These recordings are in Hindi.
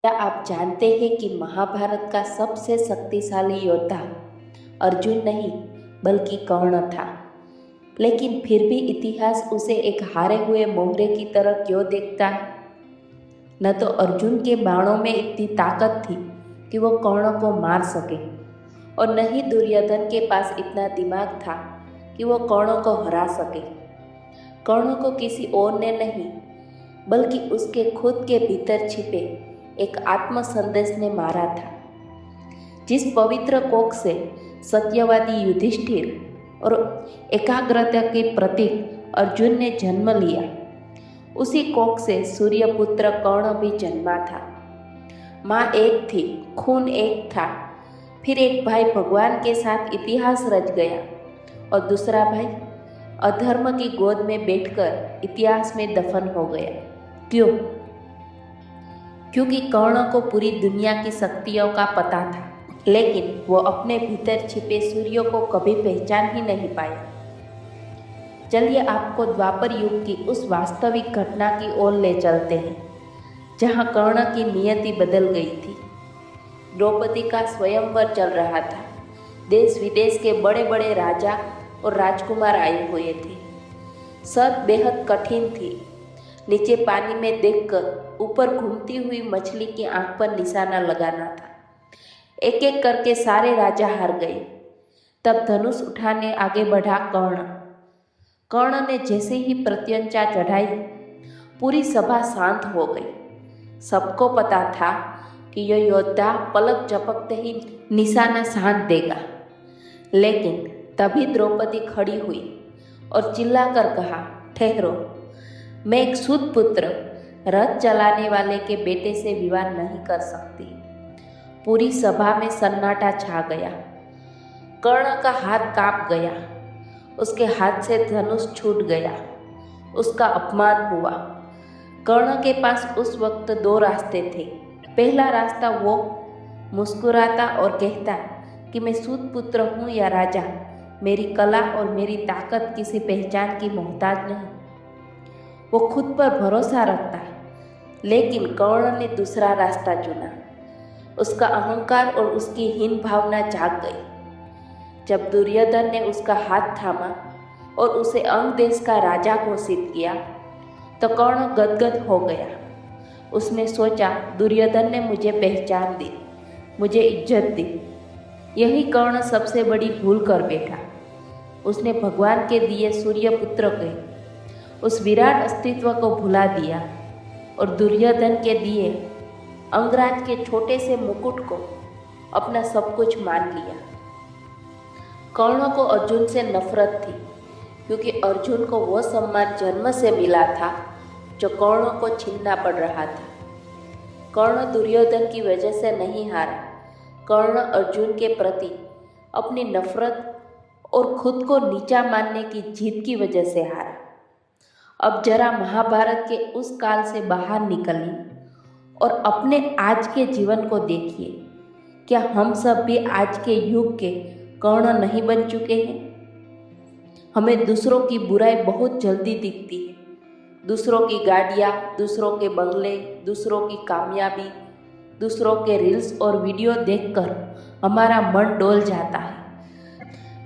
क्या आप जानते हैं कि महाभारत का सबसे शक्तिशाली योद्धा अर्जुन नहीं बल्कि कर्ण था। लेकिन फिर भी इतिहास उसे एक हारे हुए मोहरे की तरह क्यों देखता है। न तो अर्जुन के बाणों में इतनी ताकत थी कि वो कर्ण को मार सके, और न ही दुर्योधन के पास इतना दिमाग था कि वो कर्ण को हरा सके। कर्ण को किसी और ने नहीं बल्कि उसके खुद के भीतर छिपे एक आत्म संदेश ने मारा था। जिस पवित्र कोख से सत्यवादी युधिष्ठिर और एकाग्रता के प्रतीक अर्जुन ने जन्म लिया, उसी कोख से सूर्यपुत्र कर्ण भी जन्मा था। माँ एक थी, खून एक था। फिर एक भाई भगवान के साथ इतिहास रच गया और दूसरा भाई अधर्म की गोद में बैठकर इतिहास में दफन हो गया। क्यों? क्योंकि कर्ण को पूरी दुनिया की शक्तियों का पता था, लेकिन वो अपने भीतर छिपे सूर्य को कभी पहचान ही नहीं पाया। चलिए आपको द्वापर युग की उस वास्तविक घटना की ओर ले चलते हैं जहाँ कर्ण की नियति बदल गई थी। द्रौपदी का स्वयंवर चल रहा था। देश विदेश के बड़े बड़े राजा और राजकुमार आए हुए थे। शर्त बेहद कठिन थी। नीचे पानी में देखकर ऊपर घूमती हुई मछली की आंख पर निशाना लगाना था। एक एक करके सारे राजा हार गए। तब धनुष उठाने आगे बढ़ा कर्ण। कर्ण ने जैसे ही प्रत्यंचा चढ़ाई, पूरी सभा शांत हो गई। सबको पता था कि यह योद्धा पलक झपकते ही निशाना साध देगा। लेकिन तभी द्रौपदी खड़ी हुई और चिल्लाकर कहा, ठहरो, मैं एक सूत पुत्र रथ चलाने वाले के बेटे से विवाह नहीं कर सकती। पूरी सभा में सन्नाटा छा गया। कर्ण का हाथ कांप गया। उसके हाथ से धनुष छूट गया। उसका अपमान हुआ। कर्ण के पास उस वक्त दो रास्ते थे। पहला रास्ता, वो मुस्कुराता और कहता कि मैं सूत पुत्र हूँ या राजा, मेरी कला और मेरी ताकत किसी पहचान की मोहताज नहीं। वो खुद पर भरोसा रखता है। लेकिन कर्ण ने दूसरा रास्ता चुना। उसका अहंकार और उसकी हीन भावना जाग गई। जब दुर्योधन ने उसका हाथ थामा और उसे अंग देश का राजा घोषित किया तो कर्ण गदगद हो गया। उसने सोचा, दुर्योधन ने मुझे पहचान दी, मुझे इज्जत दी। यही कर्ण सबसे बड़ी भूल कर बैठा। उसने भगवान के दिए सूर्यपुत्र के उस विराट अस्तित्व को भुला दिया और दुर्योधन के दिए अंगराज के छोटे से मुकुट को अपना सब कुछ मान लिया। कर्ण को अर्जुन से नफरत थी, क्योंकि अर्जुन को वह सम्मान जन्म से मिला था जो कर्ण को छीनना पड़ रहा था। कर्ण दुर्योधन की वजह से नहीं हारा। कर्ण अर्जुन के प्रति अपनी नफरत और खुद को नीचा मानने की जीत की वजह से हारा। अब जरा महाभारत के उस काल से बाहर निकलिए और अपने आज के जीवन को देखिए। क्या हम सब भी आज के युग के कर्ण नहीं बन चुके हैं? हमें दूसरों की बुराई बहुत जल्दी दिखती है। दूसरों की गाड़ियाँ, दूसरों के बंगले, दूसरों की कामयाबी, दूसरों के रील्स और वीडियो देखकर हमारा मन डोल जाता है।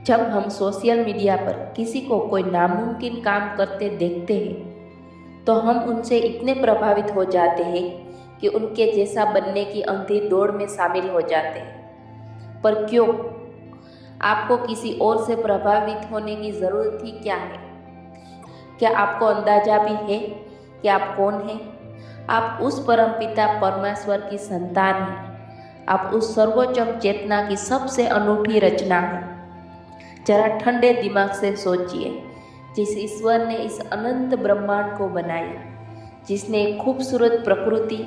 जब हम सोशल मीडिया पर किसी को कोई नामुमकिन काम करते देखते हैं तो हम उनसे इतने प्रभावित हो जाते हैं कि उनके जैसा बनने की अंधी दौड़ में शामिल हो जाते हैं। पर क्यों? आपको किसी और से प्रभावित होने की ज़रूरत ही क्या है? क्या आपको अंदाजा भी है कि आप कौन हैं? आप उस परमपिता परमेश्वर की संतान हैं। आप उस सर्वोच्च चेतना की सबसे अनूठी रचना हैं। जरा ठंडे दिमाग से सोचिए, जिस ईश्वर ने इस अनंत ब्रह्मांड को बनाया, जिसने एक खूबसूरत प्रकृति,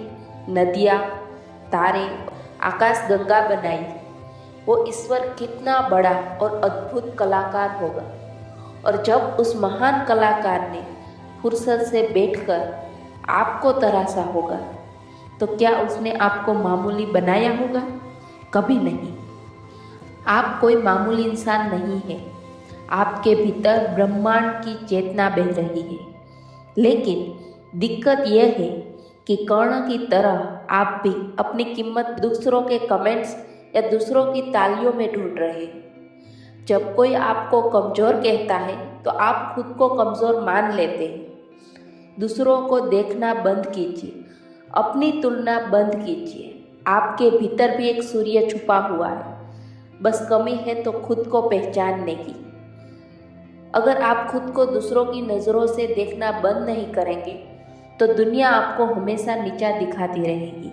नदियाँ, तारे, आकाश गंगा बनाई, वो ईश्वर कितना बड़ा और अद्भुत कलाकार होगा। और जब उस महान कलाकार ने फुर्सत से बैठकर आपको तराशा होगा तो क्या उसने आपको मामूली बनाया होगा? कभी नहीं। आप कोई मामूली इंसान नहीं है। आपके भीतर ब्रह्मांड की चेतना बह रही है। लेकिन दिक्कत यह है कि कर्ण की तरह आप भी अपनी कीमत दूसरों के कमेंट्स या दूसरों की तालियों में ढूंढ रहे हैं। जब कोई आपको कमज़ोर कहता है तो आप खुद को कमज़ोर मान लेते हैं। दूसरों को देखना बंद कीजिए, अपनी तुलना बंद कीजिए। आपके भीतर भी एक सूर्य छुपा हुआ है, बस कमी है तो खुद को पहचानने की। अगर आप खुद को दूसरों की नज़रों से देखना बंद नहीं करेंगे तो दुनिया आपको हमेशा नीचा दिखाती रहेगी।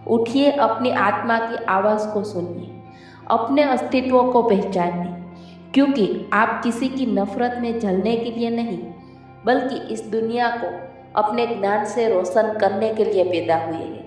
उठिए, अपनी आत्मा की आवाज़ को सुनिए, अपने अस्तित्व को पहचानिए, क्योंकि आप किसी की नफरत में जलने के लिए नहीं, बल्कि इस दुनिया को अपने ज्ञान से रोशन करने के लिए पैदा हुए हैं।